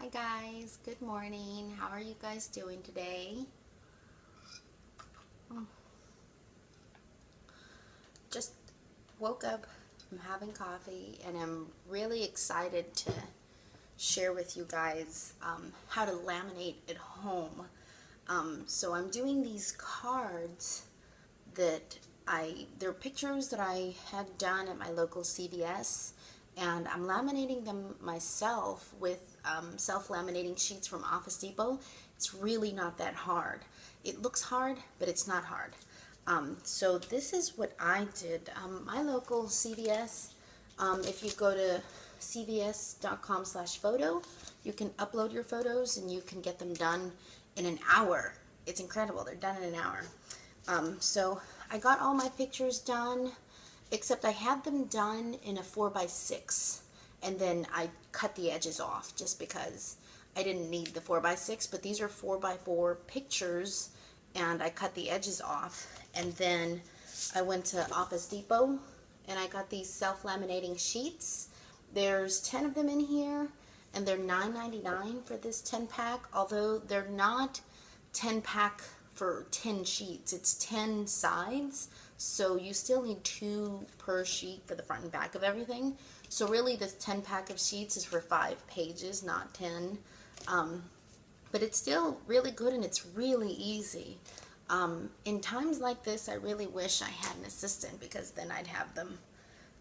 Hi guys, good morning. How are you guys doing today? Just woke up, I'm having coffee, and I'm really excited to share with you guys how to laminate at home. So I'm doing these cards that they're pictures that I had done at my local CVS, and I'm laminating them myself with self-laminating sheets from Office Depot. It's really not that hard. It looks hard, but it's not hard. So this is what I did. My local CVS, if you go to cvs.com/photo, you can upload your photos and you can get them done in an hour. It's incredible. They're done in an hour. So I got all my pictures done, except I had them done in a 4x6, and then I cut the edges off just because I didn't need the 4x6, but these are 4x4 pictures, and I cut the edges off. And then I went to Office Depot and I got these self-laminating sheets. There's 10 of them in here, and they're $9.99 for this 10 pack, although they're not 10 pack for 10 sheets. It's 10 sides, so you still need 2 per sheet for the front and back of everything. So really this 10 pack of sheets is for 5 pages, not 10. But it's still really good and it's really easy. In times like this, I really wish I had an assistant, because then I'd have them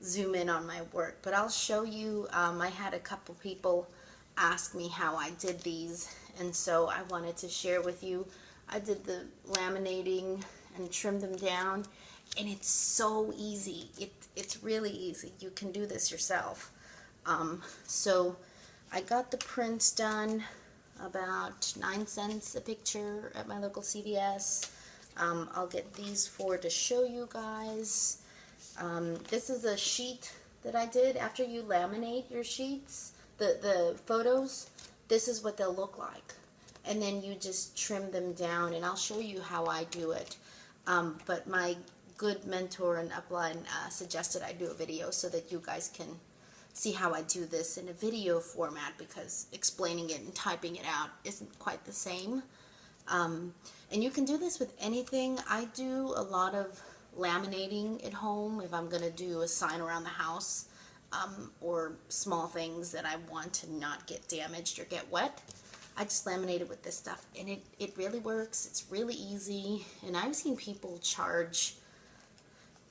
zoom in on my work. But I'll show you. I had a couple people ask me how I did these, and so I wanted to share with you. I did the laminating and trimmed them down, and it's so easy. It's really easy. You can do this yourself. So I got the prints done, about 9 cents a picture at my local CVS. I'll get these 4 to show you guys. This is a sheet that I did. After you laminate your sheets, the photos, this is what they'll look like. And then you just trim them down, and I'll show you how I do it. But my good mentor and upline suggested I do a video so that you guys can see how I do this in a video format, because explaining it and typing it out isn't quite the same. And you can do this with anything. I do a lot of laminating at home if I'm going to do a sign around the house, or small things that I want to not get damaged or get wet. I just laminate it with this stuff, and it really works. It's really easy, and I've seen people charge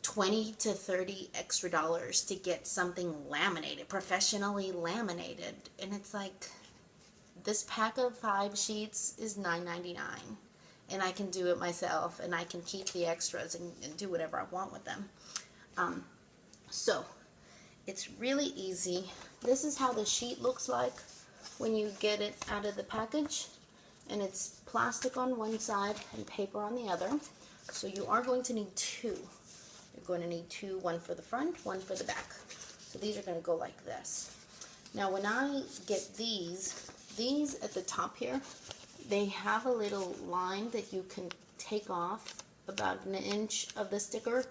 $20 to $30 extra to get something laminated, professionally laminated. And it's like, this pack of 5 sheets is $9.99, and I can do it myself, and I can keep the extras and do whatever I want with them. So it's really easy. This is how the sheet looks like when you get it out of the package, and it's plastic on one side and paper on the other. So you are going to need 2. You're going to need 2, one for the front, one for the back. So these are going to go like this. Now when I get these at the top here, they have a little line that you can take off about 1 inch of the sticker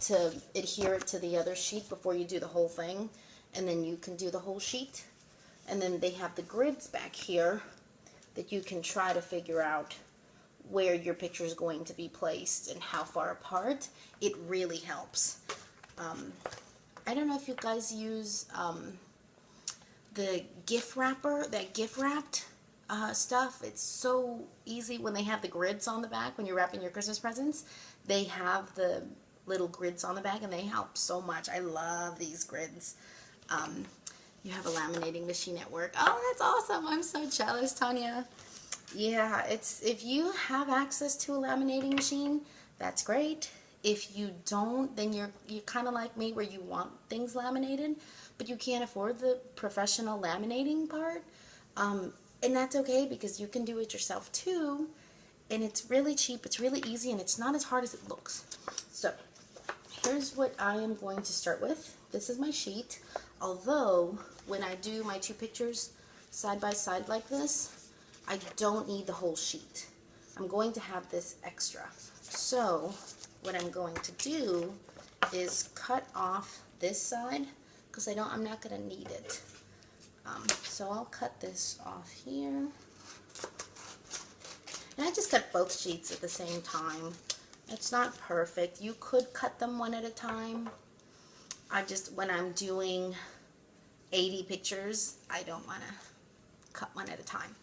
to adhere it to the other sheet before you do the whole thing, and then you can do the whole sheet. And then they have the grids back here that you can try to figure out where your picture is going to be placed and how far apart. It really helps. I don't know if you guys use the gift wrapper, that gift wrapped stuff. It's so easy when they have the grids on the back. When you're wrapping your Christmas presents, they have the little grids on the back, and they help so much. I love these grids. You have a laminating machine at work. Oh, that's awesome. I'm so jealous, Tanya. Yeah, if you have access to a laminating machine, that's great. If you don't, then you're kind of like me, where you want things laminated, but you can't afford the professional laminating part. And that's okay, because you can do it yourself too. And it's really cheap, it's really easy, and it's not as hard as it looks. So here's what I am going to start with. This is my sheet. Although when I do my 2 pictures side by side like this, I don't need the whole sheet. I'm going to have this extra. So what I'm going to do is cut off this side, because I'm not going to need it. So I'll cut this off here. And I just cut both sheets at the same time. It's not perfect. You could cut them one at a time. When I'm doing 80 pictures, I don't want to cut one at a time.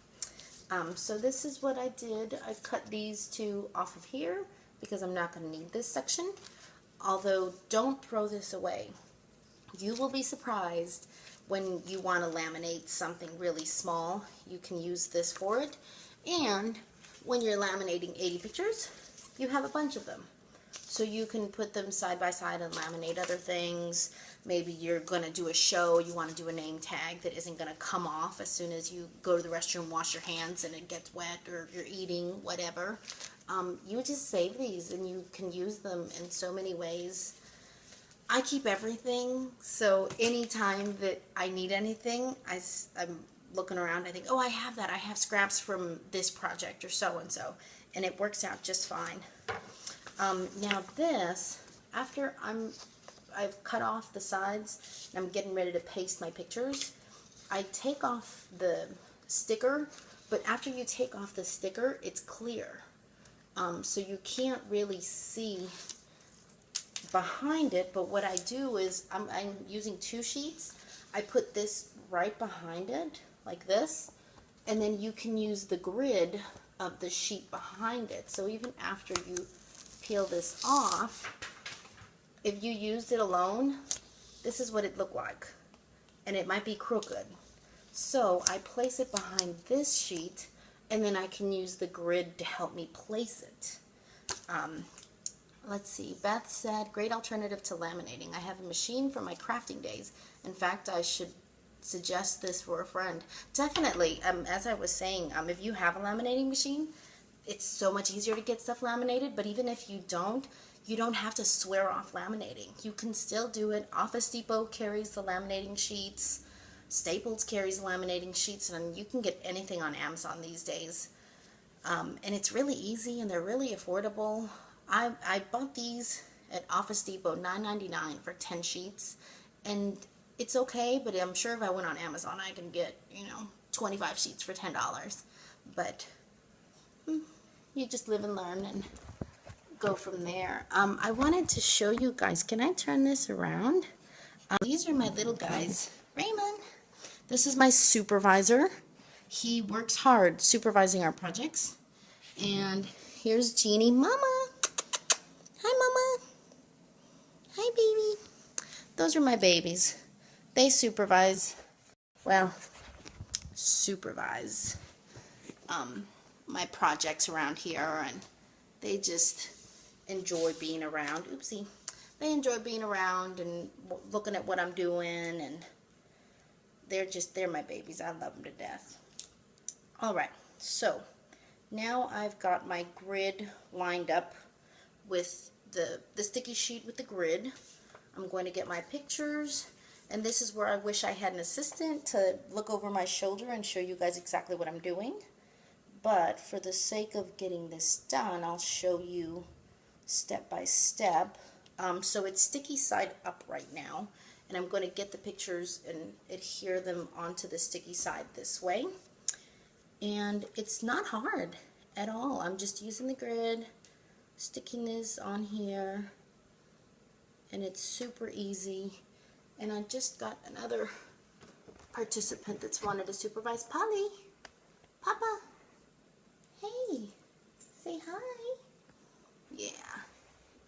So this is what I did. I cut these two off of here because I'm not going to need this section. Although, don't throw this away. You will be surprised when you want to laminate something really small. You can use this for it. And when you're laminating 80 pictures, you have a bunch of them. So you can put them side by side and laminate other things. Maybe you're going to do a show, you want to do a name tag that isn't going to come off as soon as you go to the restroom, wash your hands, and it gets wet, or you're eating, whatever. You just save these and you can use them in so many ways. I keep everything, so anytime that I need anything, I'm looking around, I think, oh, I have that. I have scraps from this project or so-and-so, and it works out just fine. Now this, after I've cut off the sides and I'm getting ready to paste my pictures, I take off the sticker, but after you take off the sticker, it's clear. So you can't really see behind it, but what I do is I'm using 2 sheets. I put this right behind it, like this, and then you can use the grid of the sheet behind it. So even after you peel this off, if you used it alone, this is what it looked like, and it might be crooked. So I place it behind this sheet, and then I can use the grid to help me place it. Let's see, Beth said, great alternative to laminating. I have a machine from my crafting days. In fact, I should suggest this for a friend. Definitely, as I was saying, if you have a laminating machine, it's so much easier to get stuff laminated, but even if you don't have to swear off laminating. You can still do it. Office Depot carries the laminating sheets. Staples carries laminating sheets, and you can get anything on Amazon these days. And it's really easy, and they're really affordable. I bought these at Office Depot, $9.99 for 10 sheets, and it's okay, but I'm sure if I went on Amazon, I can get, 25 sheets for $10. But you just live and learn and go from there. I wanted to show you guys, can I turn this around? These are my little guys. Raymond. This is my supervisor. He works hard supervising our projects. And here's Jeannie. Mama. Hi, Mama. Hi, baby. Those are my babies. They supervise my projects around here, and they just enjoy being around. Oopsie. They enjoy being around and looking at what I'm doing, and they're my babies. I love them to death. Alright, so now I've got my grid lined up with the sticky sheet with the grid. I'm going to get my pictures, and this is where I wish I had an assistant to look over my shoulder and show you guys exactly what I'm doing. But for the sake of getting this done, I'll show you step by step. So it's sticky side up right now, and I'm going to get the pictures and adhere them onto the sticky side this way. And it's not hard at all. I'm just using the grid, sticking this on here, and it's super easy. And I just got another participant that's wanted to supervise. Polly, Papa, hey, say hi. Yeah,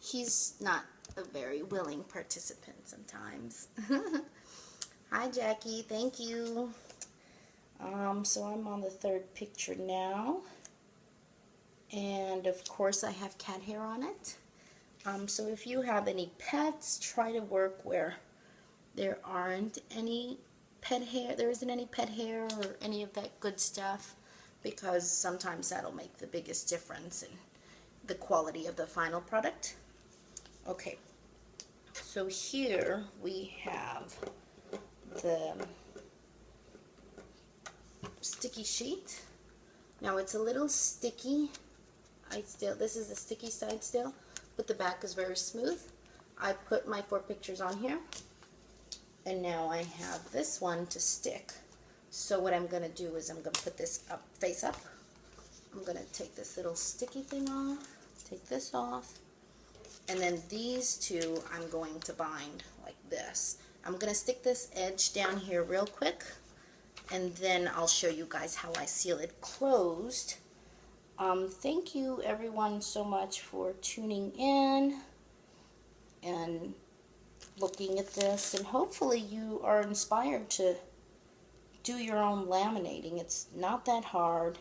he's not a very willing participant sometimes. Hi, Jackie, thank you. So I'm on the 3rd picture now, and of course I have cat hair on it. So if you have any pets, try to work where there aren't any pet hair, there isn't any pet hair or any of that good stuff, because sometimes that'll make the biggest difference in the quality of the final product. Okay, so here we have the sticky sheet. Now it's a little sticky. This is the sticky side still, but the back is very smooth. I put my 4 pictures on here, and now I have this one to stick. So what I'm going to do is I'm going to put this up, face up. I'm going to take this little sticky thing off, take this off, and then these two I'm going to bind like this. I'm going to stick this edge down here real quick, and then I'll show you guys how I seal it closed. Thank you everyone so much for tuning in and looking at this, and hopefully you are inspired to do your own laminating. It's not that hard.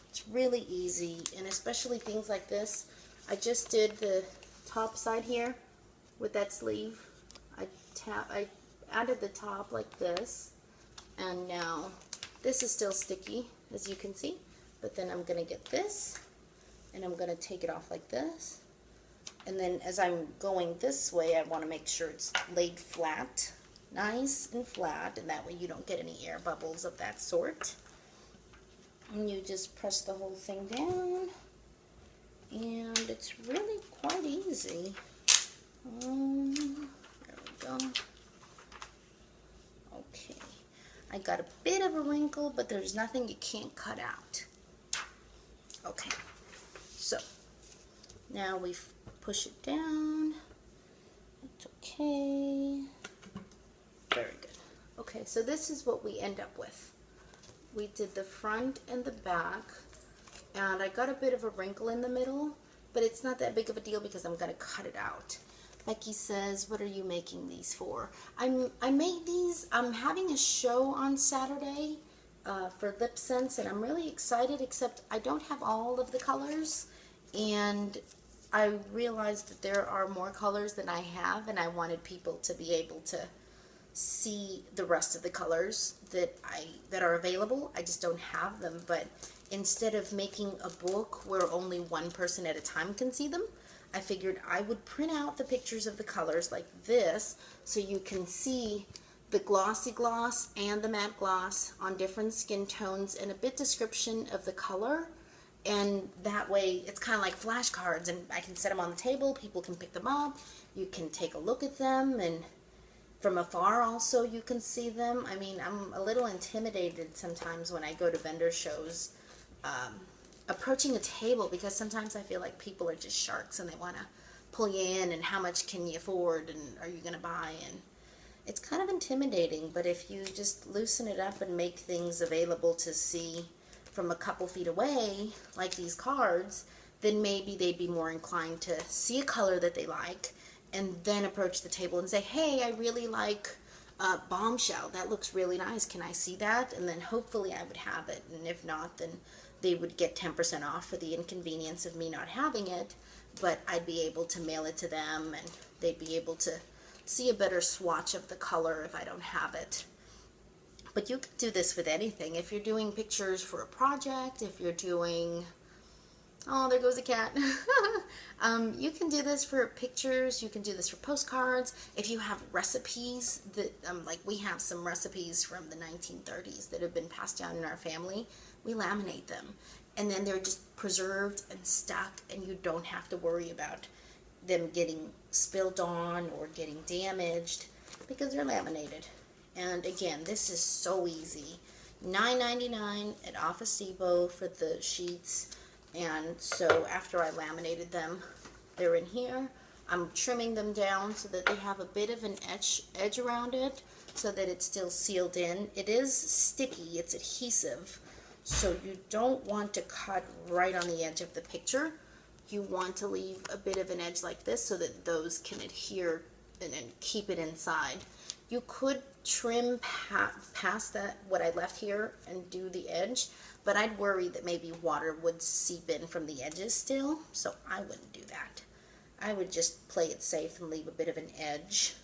It's really easy, and especially things like this. I just did the top side here with that sleeve. I added the top like this, and now this is still sticky, as you can see, but then I'm going to get this, and I'm going to take it off like this, and then as I'm going this way, I want to make sure it's laid flat, nice and flat, and that way you don't get any air bubbles of that sort. And you just press the whole thing down, and it's really quite easy. There we go. Okay, I got a bit of a wrinkle, but there's nothing you can't cut out. Okay, so now we push it down. It's okay. Very good. Okay, so this is what we end up with. We did the front and the back, and I got a bit of a wrinkle in the middle, but it's not that big of a deal because I'm going to cut it out. Becky says, what are you making these for? I made these, I'm having a show on Saturday for LipSense, and I'm really excited, except I don't have all of the colors, and I realized that there are more colors than I have, and I wanted people to be able to see the rest of the colors that are available. I just don't have them, but instead of making a book where only one person at a time can see them, I figured I would print out the pictures of the colors like this, so you can see the glossy gloss and the matte gloss on different skin tones, and a bit description of the color, and that way it's kind of like flashcards, and I can set them on the table, people can pick them up, you can take a look at them, and from afar also you can see them. I mean, I'm a little intimidated sometimes when I go to vendor shows approaching a table, because sometimes I feel like people are just sharks and they want to pull you in, and how much can you afford, and are you going to buy, and it's kind of intimidating. But if you just loosen it up and make things available to see from a couple feet away, like these cards, then maybe they'd be more inclined to see a color that they like and then approach the table and say, hey, I really like Bombshell. That looks really nice. Can I see that? And then hopefully I would have it. And if not, then they would get 10% off for the inconvenience of me not having it. But I'd be able to mail it to them, and they'd be able to see a better swatch of the color if I don't have it. But you could do this with anything. If you're doing pictures for a project, if you're doing... Oh, there goes a cat. You can do this for pictures. You can do this for postcards. If you have recipes that, like we have some recipes from the 1930s that have been passed down in our family, we laminate them. And then they're just preserved and stuck, and you don't have to worry about them getting spilled on or getting damaged because they're laminated. And again, this is so easy. $9.99 at Office Depot for the sheets. And so after I laminated them, they're in here. I'm trimming them down so that they have a bit of an edge around it so that it's still sealed in. It is sticky, it's adhesive, so you don't want to cut right on the edge of the picture. You want to leave a bit of an edge like this so that those can adhere and keep it inside. You could trim past that, what I left here, and do the edge, but I'd worry that maybe water would seep in from the edges still, so I wouldn't do that. I would just play it safe and leave a bit of an edge.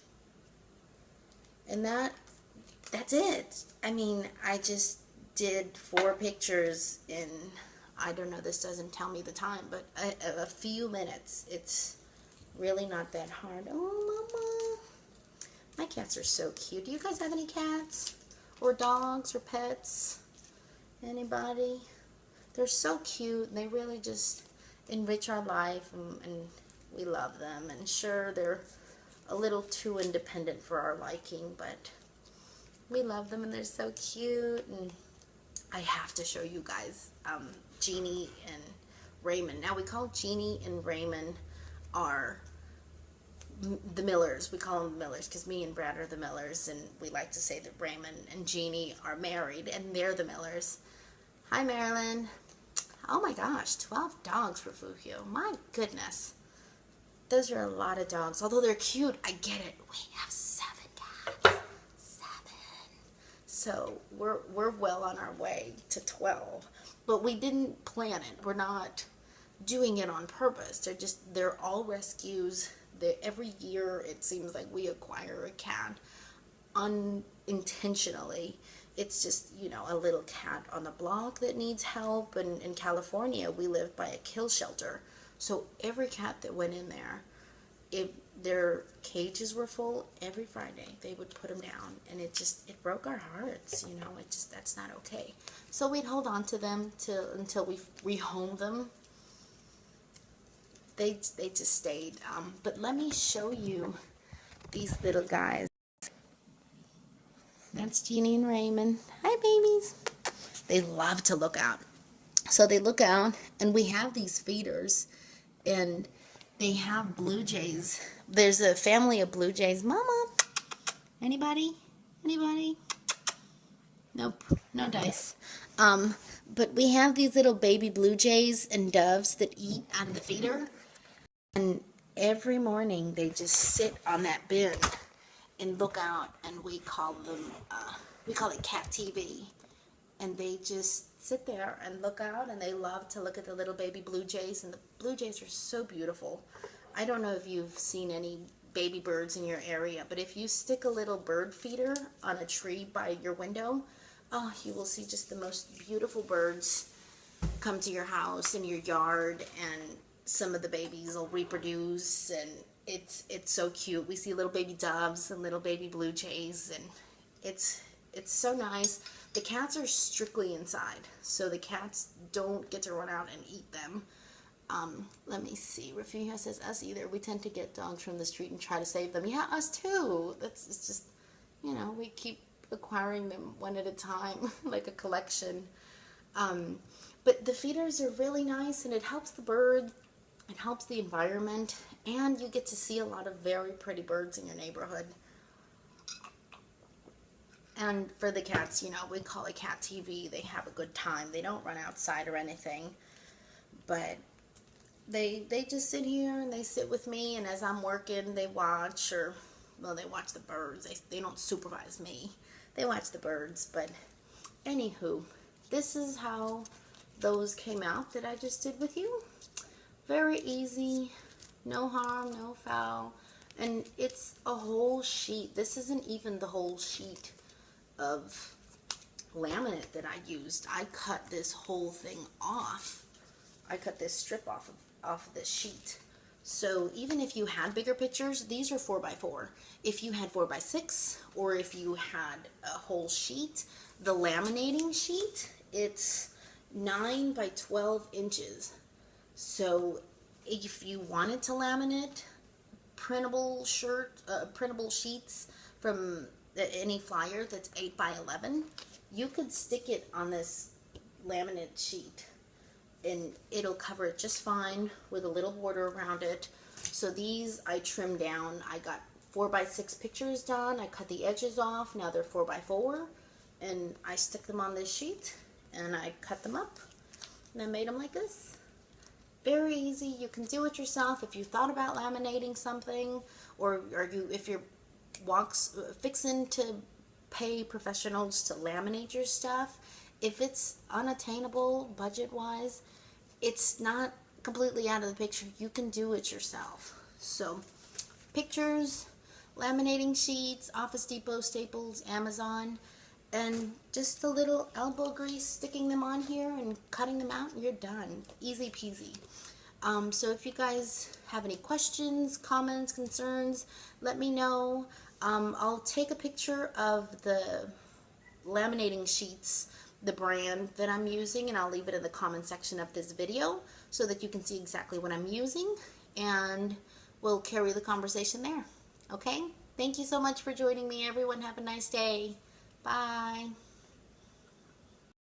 And that's it. I mean, I just did 4 pictures in, I don't know, this doesn't tell me the time, but a few minutes. It's really not that hard. Oh, Mama. My cats are so cute. Do you guys have any cats? Or dogs or pets? Anybody? They're so cute, and they really just enrich our life, and we love them. And sure, they're a little too independent for our liking, but We love them and they're so cute. And I have to show you guys Jeannie and Raymond. Now we call Jeannie and Raymond are the Millers. We call them the Millers because me and Brad are the Millers, and we like to say that Raymond and Jeannie are married and they're the Millers. Hi, Marilyn. Oh my gosh, 12 dogs for Fuhio. My goodness. Those are a lot of dogs. Although they're cute, I get it. We have 7 cats. 7. So we're well on our way to 12. But we didn't plan it. We're not doing it on purpose. They're all rescues. Every year it seems like we acquire a cat unintentionally. It's just, you know, a little cat on the block that needs help. And in California, we live by a kill shelter. So every cat that went in there, if their cages were full, every Friday they would put them down, and it broke our hearts, you know. That's not okay. So we'd hold on to them until we rehomed them. They just stayed. But let me show you these little guys. That's Jeannie and Raymond. Hi, babies. They love to look out. So they look out, and we have these feeders, and they have blue jays. There's a family of blue jays. Mama, anybody? Anybody? Nope, no dice. But we have these little baby blue jays and doves that eat out of the feeder. And every morning they just sit on that bin and look out, and we call it cat TV. And they just sit there and look out, and they love to look at the little baby blue jays, and the blue jays are so beautiful. I don't know if you've seen any baby birds in your area, but if you stick a little bird feeder on a tree by your window, oh, you will see just the most beautiful birds come to your house and your yard, and some of the babies will reproduce, and it's so cute. We see little baby doves and little baby blue jays, and it's so nice. The cats are strictly inside, so the cats don't get to run out and eat them. Let me see. Refugio says, us either. We tend to get dogs from the street and try to save them. Yeah, us too. It's just, you know, we keep acquiring them one at a time, like a collection. But the feeders are really nice, and it helps the bird. It helps the environment, and you get to see a lot of very pretty birds in your neighborhood. And for the cats, you know, we call it cat TV. They have a good time. They don't run outside or anything, but they just sit here and they sit with me, and as I'm working, they watch, or, well, they watch the birds. They don't supervise me. They watch the birds. But anywho, this is how those came out that I just did with you. Very easy, no harm, no foul, and it's a whole sheet. This isn't even the whole sheet of laminate that I used. I cut this whole thing off. I cut this strip off of this sheet. So even if you had bigger pictures, these are 4x4. If you had 4x6, or if you had a whole sheet, the laminating sheet, it's 9 by 12 inches. So if you wanted to laminate printable sheets from any flyer that's 8 by 11, you could stick it on this laminate sheet, and it'll cover it just fine with a little border around it. So these I trimmed down. I got 4x6 pictures done. I cut the edges off. Now they're 4x4, and I stick them on this sheet, and I cut them up, and I made them like this. Very easy. You can do it yourself if you thought about laminating something, or if you're fixing to pay professionals to laminate your stuff. If it's unattainable budget-wise, it's not completely out of the picture. You can do it yourself. So, pictures, laminating sheets, Office Depot, Staples, Amazon, and just a little elbow grease, sticking them on here and cutting them out, and you're done. Easy peasy. So if you guys have any questions, comments, concerns, let me know. I'll take a picture of the laminating sheets, the brand that I'm using, and I'll leave it in the comment section of this video so that you can see exactly what I'm using, and we'll carry the conversation there. Okay? Thank you so much for joining me, everyone. Have a nice day. Bye.